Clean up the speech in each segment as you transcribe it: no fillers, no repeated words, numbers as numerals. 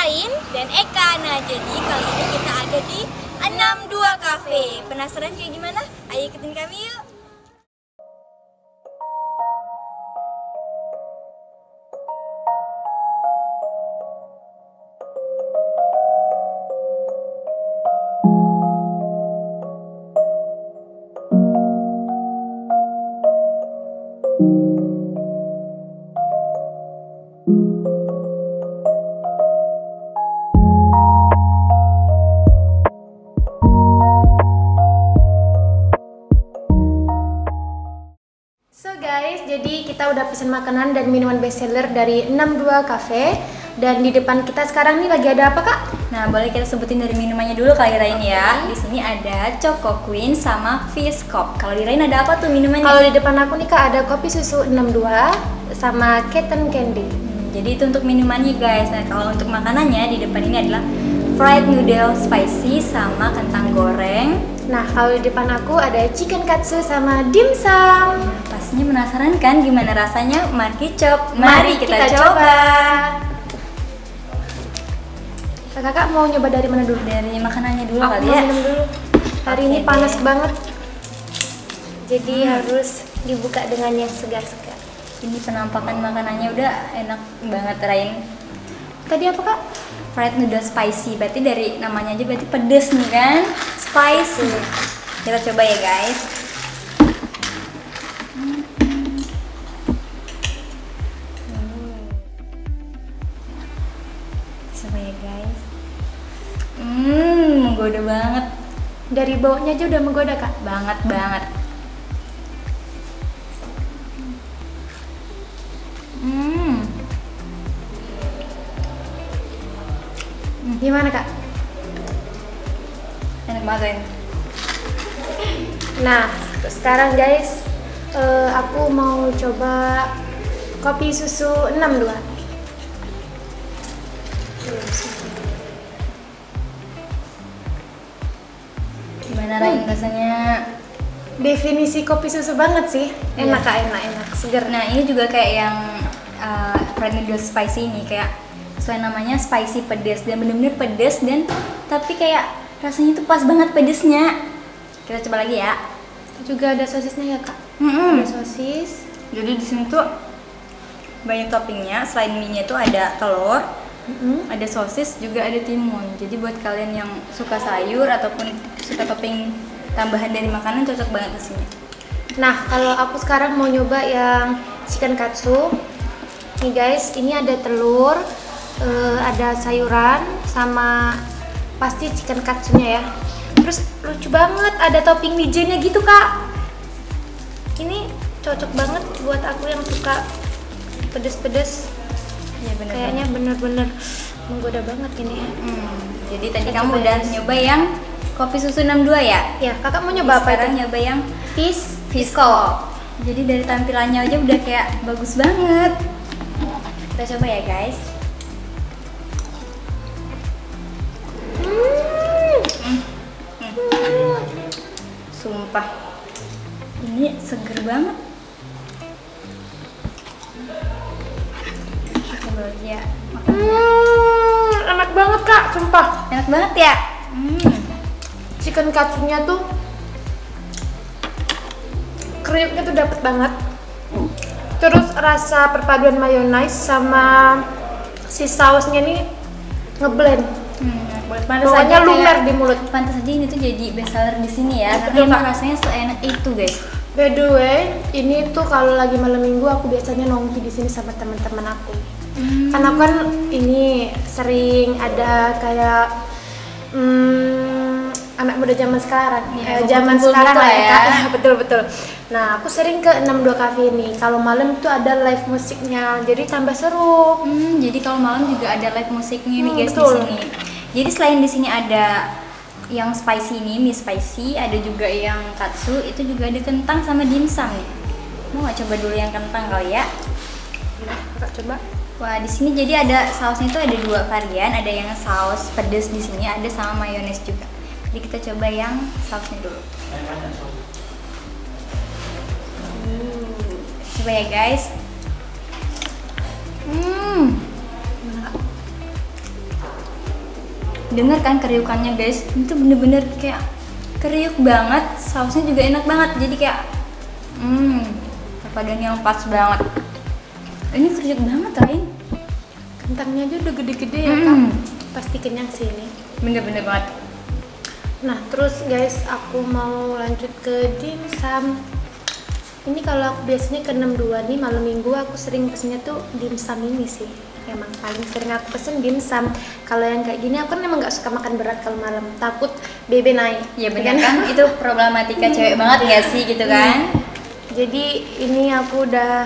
Rain dan Eka. Nah, jadi kali ini kita ada di 62 Cafe. Penasaran kayak gimana? Ayo ikutin kami yuk. Jadi kita udah pesen makanan dan minuman bestseller dari 62 Cafe. Dan di depan kita sekarang nih lagi ada apa, Kak? Nah, boleh kita sebutin dari minumannya dulu kali Rain ya. Di sini ada Choco Queen sama Fizz Cup. Kalau di Rain ada apa tuh minumannya? Kalau di depan aku nih, Kak, ada kopi susu 62 sama cotton candy. Jadi itu untuk minumannya, guys. Nah, kalau untuk makanannya di depan ini adalah fried noodle spicy sama kentang goreng. Nah, kalau di depan aku ada chicken katsu sama dimsum. Pastinya penasaran kan gimana rasanya? Mari Cop. Mari kita coba. Kakak mau nyoba dari mana dulu? Dari makanannya dulu Aku kali mau ya. minum dulu. Hari ini panas banget. Jadi harus dibuka dengan yang segar-segar. Ini penampakan makanannya udah enak banget, Rain. Tadi apa, Kak? Fried noodle spicy. Berarti dari namanya aja berarti pedes nih kan? Spicy. Kita coba ya, guys. Coba ya, guys. Menggoda banget. Dari bawahnya aja udah menggoda, Kak. Banget banget. Gimana, Kak? Enak banget. Nah, sekarang guys, aku mau coba kopi susu 62. Gimana Rain rasanya? Definisi kopi susu banget sih. Enak, Kak, enak, seger. Nah, ini juga kayak yang fried noodle spicy ini, kayak sesuai namanya spicy pedes, dan bener-bener pedes, dan tapi kayak rasanya tuh pas banget pedesnya. Kita coba lagi ya. Juga ada sosisnya ya, Kak. Ada sosis. Jadi di sini tuh banyak toppingnya. Selain mie-nya tuh ada telur, ada sosis, juga ada timun. Jadi buat kalian yang suka sayur ataupun suka topping tambahan dari makanan cocok banget kesini. Nah, kalau aku sekarang mau nyoba yang chicken katsu. Nih guys, ini ada telur, ada sayuran, sama pasti chicken katsunya ya. Terus lucu banget, ada topping wijennya gitu, Kak. Ini cocok banget buat aku yang suka pedes-pedes. Ya, bener. Kayaknya bener-bener menggoda banget ini. Jadi tadi kamu udah nyoba yang kopi susu 62 ya? Ya, Kakak mau nyoba apa Sekarang itu? nyoba yang Fizz Cup. Jadi dari tampilannya aja udah kayak bagus banget. Kita coba ya, guys. Sumpah, ini seger banget. Coba ya. Enak banget, Kak, sumpah. Enak banget ya. Chicken katsunya tuh kriuknya tuh dapet banget. Terus rasa perpaduan mayonaise sama si sausnya nih ngeblend. Pokoknya lumer di mulut. Pantas aja ini tuh jadi bestseller di sini ya, Betul, karena emang Kak. rasanya seenak itu, guys. By the way, ini tuh kalau lagi malam minggu aku biasanya nongki di sini sama teman-teman aku. Karena aku kan ini sering ada kayak anak muda zaman sekarang, zaman kumpul-kumpul sekarang gitu lah ya. ya, Kak. Betul. Nah, aku sering ke 62 Cafe ini. Kalau malam tuh ada live musiknya, jadi tambah seru. Jadi kalau malam juga ada live musiknya nih, guys, betul. di sini. Jadi selain di sini ada yang spicy ini, mie spicy, ada juga yang katsu, itu juga ada kentang sama dimsum nih. Mau nggak coba dulu yang kentang kali ya? Nah, Kakak coba. Wah, di sini jadi ada sausnya itu ada dua varian, ada yang saus pedas di sini, ada sama mayones juga. Jadi kita coba yang sausnya dulu. Coba ya, guys. Dengar kan kriukannya guys, itu bener-bener kayak kriuk banget, sausnya juga enak banget, jadi kayak perpaduan yang pas banget. Ini kriuk banget Rain. Kentangnya aja udah gede-gede ya Kak. Pasti kenyang sih ini. Bener-bener banget. Nah terus guys, aku mau lanjut ke dimsum. Ini kalau aku biasanya ke 62 nih malam minggu aku sering pesennya tuh dimsum ini sih. Emang paling sering aku pesen dimsum. Kalau yang kayak gini aku kan emang nggak suka makan berat kalau malam, takut BB naik. Ya benar kan, itu problematika cewek banget nggak sih gitu kan? Jadi ini aku udah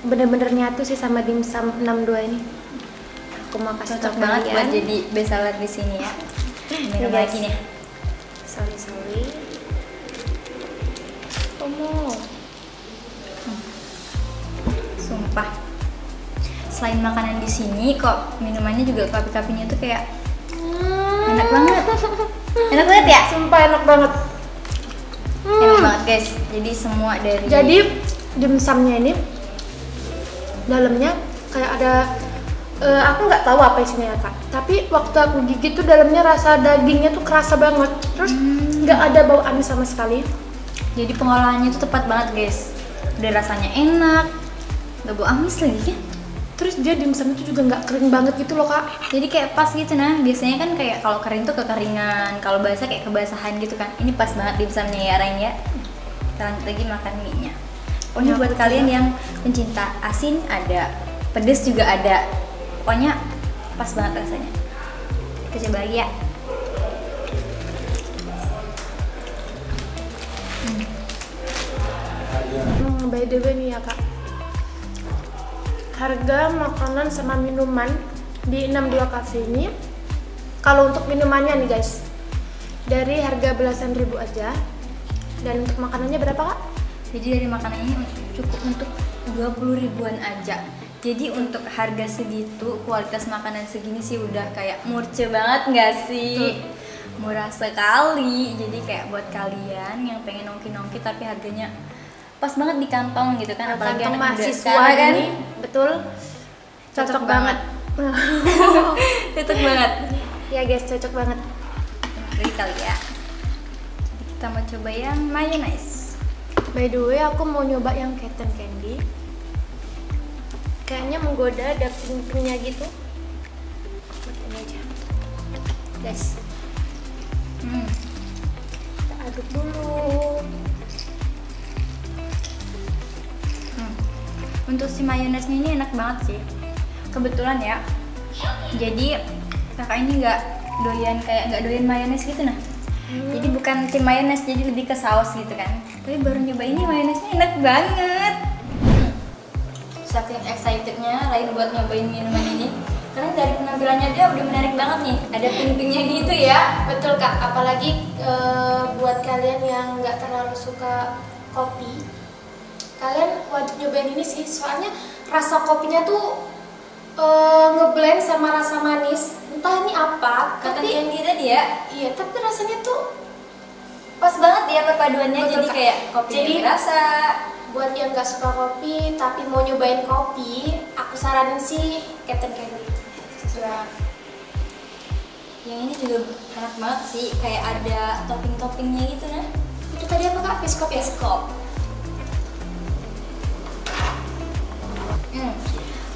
bener-bener nyatu sih sama dimsum 62 ini. Aku mau kasih Cocok tau banget kalian. buat jadi bestseller di sini ya. Minum guys. lagi nih. Sorry. Tomo. Sumpah. Selain makanan di sini kok minumannya juga kopi-kopinya tuh kayak enak banget. Enak banget ya? Sumpah enak banget. Enak banget guys. Jadi semua dari Jadi dimsumnya ini dalamnya kayak ada aku nggak tahu apa isinya ya Kak. Tapi waktu aku gigit tuh dalamnya rasa dagingnya tuh kerasa banget. Terus nggak ada bau amis sama sekali. Jadi pengolahannya tuh tepat banget guys. Udah rasanya enak, gak bau amis lagi kan? Terus dia dimsum itu juga nggak kering banget gitu loh Kak. Jadi kayak pas gitu nah. Biasanya kan kayak kalau kering tuh kekeringan, kalau basah kayak kebasahan gitu kan. Ini pas banget dimsumnya ya Rain ya. Kita lanjut lagi makan mie-nya. Pokoknya buat kalian yang pencinta asin ada, pedes juga ada. Pokoknya pas banget rasanya. Kita coba lagi ya. By the way nih ya Kak, harga makanan sama minuman di 62 Cafe ini, kalau untuk minumannya nih guys, dari harga belasan ribu aja. Dan untuk makanannya berapa Kak? Jadi dari makanannya cukup untuk 20 ribuan aja. Jadi untuk harga segitu, kualitas makanan segini sih udah kayak murce banget nggak sih? Murah sekali. Jadi kayak buat kalian yang pengen nongki-nongki tapi harganya pas banget di kantong gitu kan, apalagi Kantong anak muda mahasiswa sekarang kan. ini, betul, cocok banget. Cocok banget. Ya guys, cocok banget. Bagi kali ya. Kita mau coba yang mayonnaise. By the way, aku mau nyoba yang cotton candy. Kayaknya menggoda, ada pink-pinknya gitu. Ini aja, guys. Kita aduk dulu. Untuk si mayonesnya ini enak banget sih. Kebetulan ya. Jadi kakak ini nggak doyan mayones gitu nah. Jadi bukan tim mayones, jadi lebih ke saus gitu kan. Tapi baru nyoba ini mayonesnya enak banget. Saking excitednya Rain buat nyobain minuman ini. Karena dari penampilannya dia udah menarik banget nih. Ada pink-pinknya gitu ya. Betul Kak, apalagi buat kalian yang nggak terlalu suka kopi, kalian wajib nyobain ini sih. Soalnya rasa kopinya tuh ngeblend sama rasa manis. Entah ini apa, Cotton tapi candy tadi ya. iya, tapi rasanya tuh Pas banget ya perpaduannya. Betul, Jadi Kak. kayak kopinya Jadi, berasa. buat yang nggak suka kopi tapi mau nyobain kopi, aku saranin sih cotton candy. Ya. Yang ini juga enak banget sih, kayak ada topping-toppingnya gitu nah. Itu tadi apa Kak? Biskop ya? Biskop.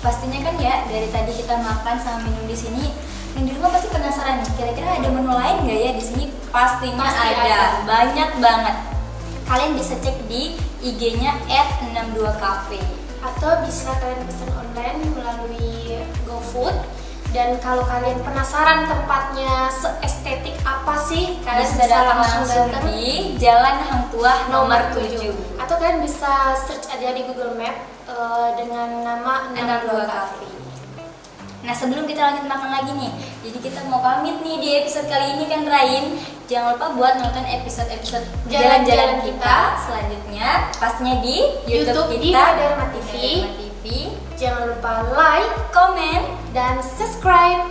Pastinya kan ya dari tadi kita makan sama minum di sini, yang di rumah pasti penasaran nih, kira-kira ada menu lain nggak ya di sini? Pastinya Pasti ada, ada. banyak banget. Kalian bisa cek di IG-nya @62cafe. Atau bisa kalian pesan online melalui GoFood. Dan kalau kalian penasaran tempatnya seestetik apa sih, kalian Bisa datang langsung datang di Jalan Hang Tuah nomor 7. Atau kalian bisa search aja di Google Map dengan nama 62 Cafe. Nah sebelum kita lanjut makan lagi nih, jadi kita mau pamit nih di episode kali ini kan Rain. Jangan lupa buat nonton episode-episode jalan-jalan kita selanjutnya, pastinya di YouTube kita Dharma TV. Dharma TV. Jangan lupa like, Komen dan subscribe.